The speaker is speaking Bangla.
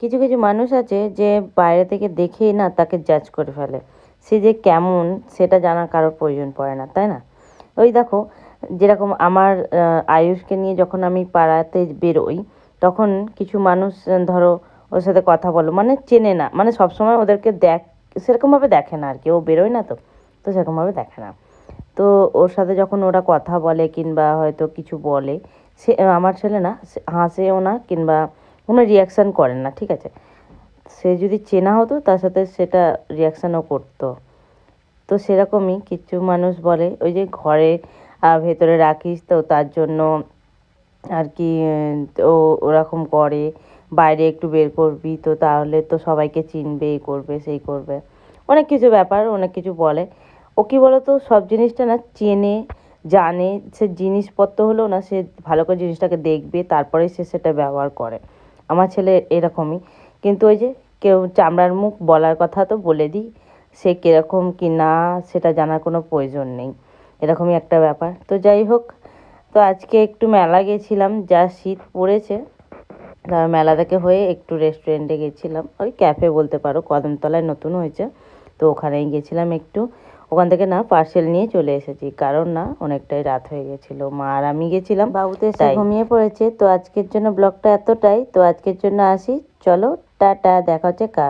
কিছু কিছু মানুষ আছে যে বাইরে থেকে দেখেই না তাকে জাজ করে ফেলে, সে যে কেমন সেটা জানার কারোর প্রয়োজন পড়ে না, তাই না? ওই দেখো, যেরকম আমার আয়ুষকে নিয়ে যখন আমি পাড়াতে বেরোই, তখন কিছু মানুষ ধরো ওর সাথে কথা বলো, মানে চেনে না, মানে সবসময় ওদেরকে সেরকমভাবে দেখে না আর কি, ও বেরোয় না তো, তো সেরকমভাবে দেখে না। তো ওর সাথে যখন ওরা কথা বলে কিংবা হয়তো কিছু বলে, সে আমার ছেলে না হাসেও না কিংবা কোনো রিয়াকশান করে না, ঠিক আছে? সে যদি চেনা হতো তার সাথে সেটা রিয়াকশানও করতো। তো সেরকমই কিছু মানুষ বলে ওই যে ঘরে ভেতরে রাখিস তো তার জন্য আর কি, ও ওরকম করে, বাইরে একটু বের করবি তো তাহলে তো সবাইকে চিনবে, এই করবে সেই করবে, অনেক কিছু ব্যাপার, অনেক কিছু বলে। ও কী বলো তো, সব জিনিসটা না চেনে জানে, সে জিনিসপত্র হলেও না সে ভালো করে জিনিসটাকে দেখবে তারপরে সে সেটা ব্যবহার করে। আমার ছেলে এরকমই। কিন্তু ওই যে কেউ চামড়ার মুখ, বলার কথা তো বলে দিই, সে কীরকম কি না সেটা জানার কোনো প্রয়োজন নেই, এরকমই একটা ব্যাপার। তো যাই হোক, তো আজকে একটু মেলা গেছিলাম, যা শীত পড়েছে, তার মেলা থেকে হয়ে একটু রেস্টুরেন্টে গেছিলাম, ওই ক্যাফে বলতে পারো, কদমতলায় নতুন হয়েছে, তো ওখানেই গেছিলাম একটু। ওখান থেকে না পার্সেল নিয়ে চলে এসেছি, কারণ না অনেকটাই রাত হয়ে গেছিলো, মা আর আমি গেছিলাম, বাবুতে এসে ঘুমিয়ে পড়েছে। তো আজকের জন্য ব্লগটা এতটাই, তো আজকের জন্য আসি, চলো টাটা, দেখা হচ্ছে কাল।